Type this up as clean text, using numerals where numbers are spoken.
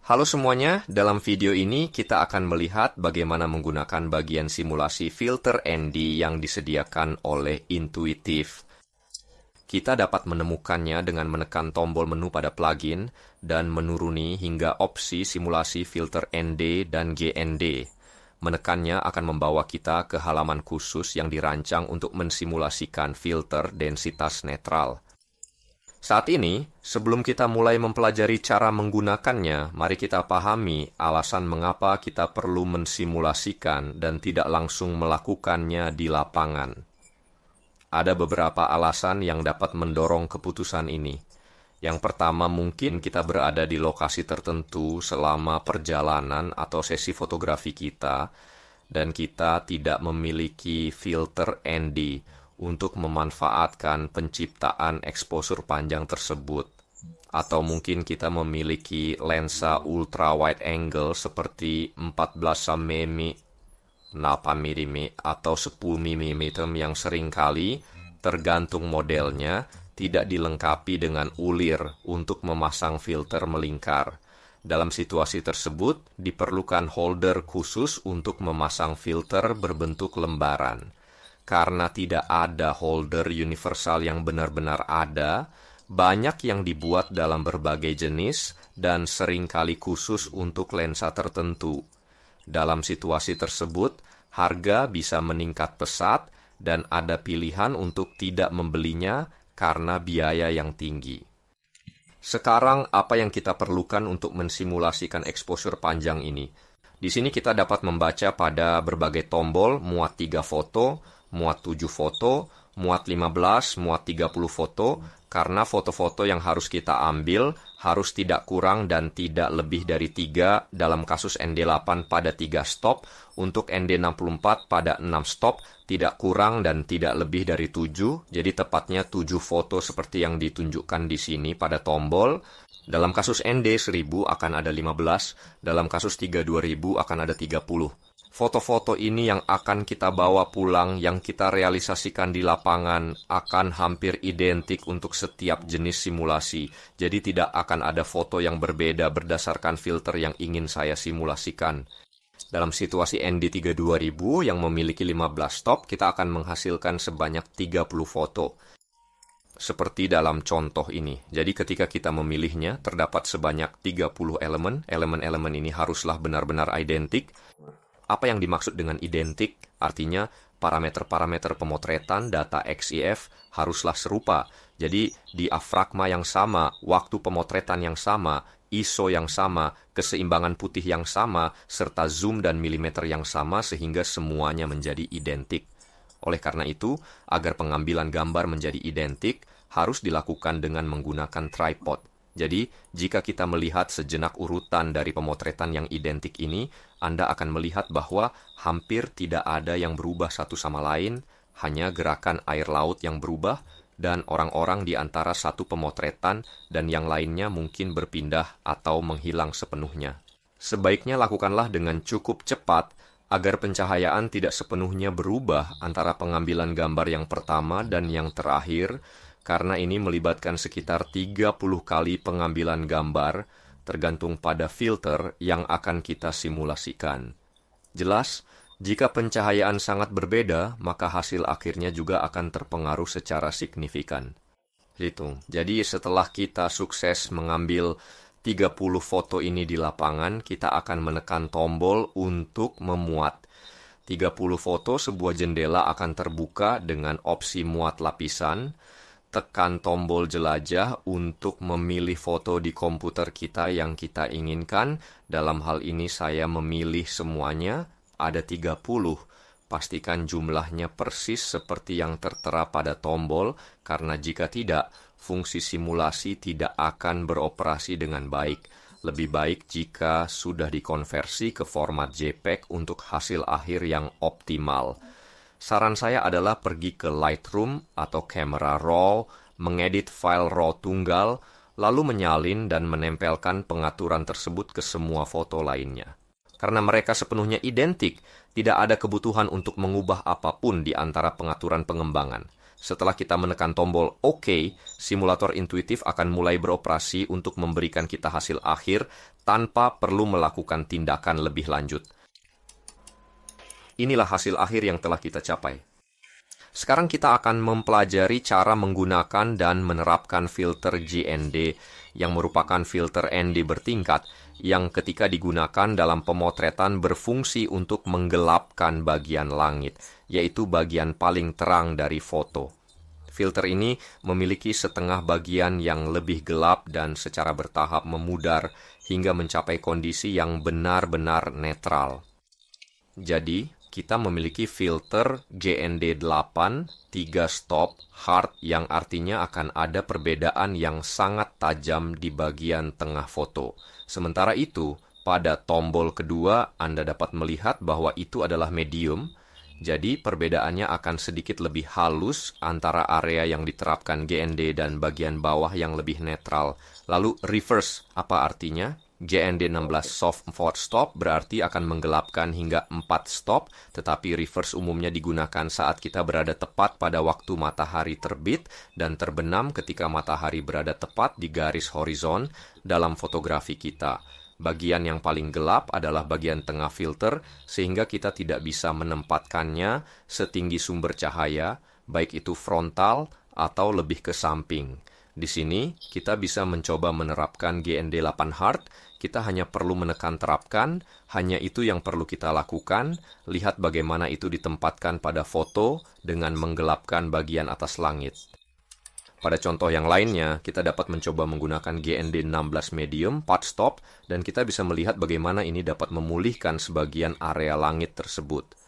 Halo semuanya, dalam video ini kita akan melihat bagaimana menggunakan bagian simulasi filter ND yang disediakan oleh Intuitive. Kita dapat menemukannya dengan menekan tombol menu pada plugin dan menuruni hingga opsi simulasi filter ND dan GND. Menekannya akan membawa kita ke halaman khusus yang dirancang untuk mensimulasikan filter densitas netral. Saat ini, sebelum kita mulai mempelajari cara menggunakannya, mari kita pahami alasan mengapa kita perlu mensimulasikan dan tidak langsung melakukannya di lapangan. Ada beberapa alasan yang dapat mendorong keputusan ini. Yang pertama, mungkin kita berada di lokasi tertentu selama perjalanan atau sesi fotografi kita, dan kita tidak memiliki filter ND untuk memanfaatkan penciptaan exposure panjang tersebut. Atau mungkin kita memiliki lensa ultra wide angle seperti 14 mm, 8 mm, atau 10 mm yang seringkali, tergantung modelnya, tidak dilengkapi dengan ulir untuk memasang filter melingkar. Dalam situasi tersebut, diperlukan holder khusus untuk memasang filter berbentuk lembaran. Karena tidak ada holder universal yang benar-benar ada, banyak yang dibuat dalam berbagai jenis dan seringkali khusus untuk lensa tertentu. Dalam situasi tersebut, harga bisa meningkat pesat dan ada pilihan untuk tidak membelinya karena biaya yang tinggi. Sekarang, apa yang kita perlukan untuk mensimulasikan exposure panjang ini? Di sini kita dapat membaca pada berbagai tombol muat 3 foto, muat 7 foto, muat 15, muat 30 foto, karena foto-foto yang harus kita ambil harus tidak kurang dan tidak lebih dari 3 dalam kasus ND8 pada 3 stop, untuk ND64 pada 6 stop, tidak kurang dan tidak lebih dari 7, jadi tepatnya 7 foto seperti yang ditunjukkan di sini pada tombol. Dalam kasus ND1000 akan ada 15, dalam kasus 32000 akan ada 30. Foto-foto ini yang akan kita bawa pulang, yang kita realisasikan di lapangan, akan hampir identik untuk setiap jenis simulasi. Jadi tidak akan ada foto yang berbeda berdasarkan filter yang ingin saya simulasikan. Dalam situasi ND32000 yang memiliki 15 stop, kita akan menghasilkan sebanyak 30 foto. Seperti dalam contoh ini. Jadi ketika kita memilihnya, terdapat sebanyak 30 elemen. Elemen-elemen ini haruslah benar-benar identik. Apa yang dimaksud dengan identik? Artinya, parameter-parameter pemotretan data XEF haruslah serupa. Jadi, diafragma yang sama, waktu pemotretan yang sama, ISO yang sama, keseimbangan putih yang sama, serta zoom dan milimeter yang sama sehingga semuanya menjadi identik. Oleh karena itu, agar pengambilan gambar menjadi identik, harus dilakukan dengan menggunakan tripod. Jadi, jika kita melihat sejenak urutan dari pemotretan yang identik ini, Anda akan melihat bahwa hampir tidak ada yang berubah satu sama lain, hanya gerakan air laut yang berubah, dan orang-orang di antara satu pemotretan dan yang lainnya mungkin berpindah atau menghilang sepenuhnya. Sebaiknya lakukanlah dengan cukup cepat, agar pencahayaan tidak sepenuhnya berubah antara pengambilan gambar yang pertama dan yang terakhir, karena ini melibatkan sekitar 30 kali pengambilan gambar, tergantung pada filter yang akan kita simulasikan. Jelas, jika pencahayaan sangat berbeda, maka hasil akhirnya juga akan terpengaruh secara signifikan. Jadi setelah kita sukses mengambil 30 foto ini di lapangan, kita akan menekan tombol untuk memuat. 30 foto sebuah jendela akan terbuka dengan opsi muat lapisan. Tekan tombol jelajah untuk memilih foto di komputer kita yang kita inginkan. Dalam hal ini saya memilih semuanya, ada 30. Pastikan jumlahnya persis seperti yang tertera pada tombol, karena jika tidak, fungsi simulasi tidak akan beroperasi dengan baik. Lebih baik jika sudah dikonversi ke format JPEG untuk hasil akhir yang optimal. Saran saya adalah pergi ke Lightroom atau Camera Raw, mengedit file RAW tunggal, lalu menyalin dan menempelkan pengaturan tersebut ke semua foto lainnya. Karena mereka sepenuhnya identik, tidak ada kebutuhan untuk mengubah apapun di antara pengaturan pengembangan. Setelah kita menekan tombol OK, simulator intuitif akan mulai beroperasi untuk memberikan kita hasil akhir tanpa perlu melakukan tindakan lebih lanjut. Inilah hasil akhir yang telah kita capai. Sekarang kita akan mempelajari cara menggunakan dan menerapkan filter GND yang merupakan filter ND bertingkat yang ketika digunakan dalam pemotretan berfungsi untuk menggelapkan bagian langit, yaitu bagian paling terang dari foto. Filter ini memiliki setengah bagian yang lebih gelap dan secara bertahap memudar hingga mencapai kondisi yang benar-benar netral. Jadi, kita memiliki filter GND 8, 3 stop, hard yang artinya akan ada perbedaan yang sangat tajam di bagian tengah foto. Sementara itu, pada tombol kedua Anda dapat melihat bahwa itu adalah medium, jadi perbedaannya akan sedikit lebih halus antara area yang diterapkan GND dan bagian bawah yang lebih netral. Lalu reverse, apa artinya? GND 16 soft 4 stop berarti akan menggelapkan hingga 4 stop, tetapi reverse umumnya digunakan saat kita berada tepat pada waktu matahari terbit dan terbenam ketika matahari berada tepat di garis horizon dalam fotografi kita. Bagian yang paling gelap adalah bagian tengah filter, sehingga kita tidak bisa menempatkannya setinggi sumber cahaya, baik itu frontal atau lebih ke samping. Di sini, kita bisa mencoba menerapkan GND 8 hard. Kita hanya perlu menekan terapkan, hanya itu yang perlu kita lakukan. Lihat bagaimana itu ditempatkan pada foto dengan menggelapkan bagian atas langit. Pada contoh yang lainnya, kita dapat mencoba menggunakan GND 16 medium, 4 stop, dan kita bisa melihat bagaimana ini dapat memulihkan sebagian area langit tersebut.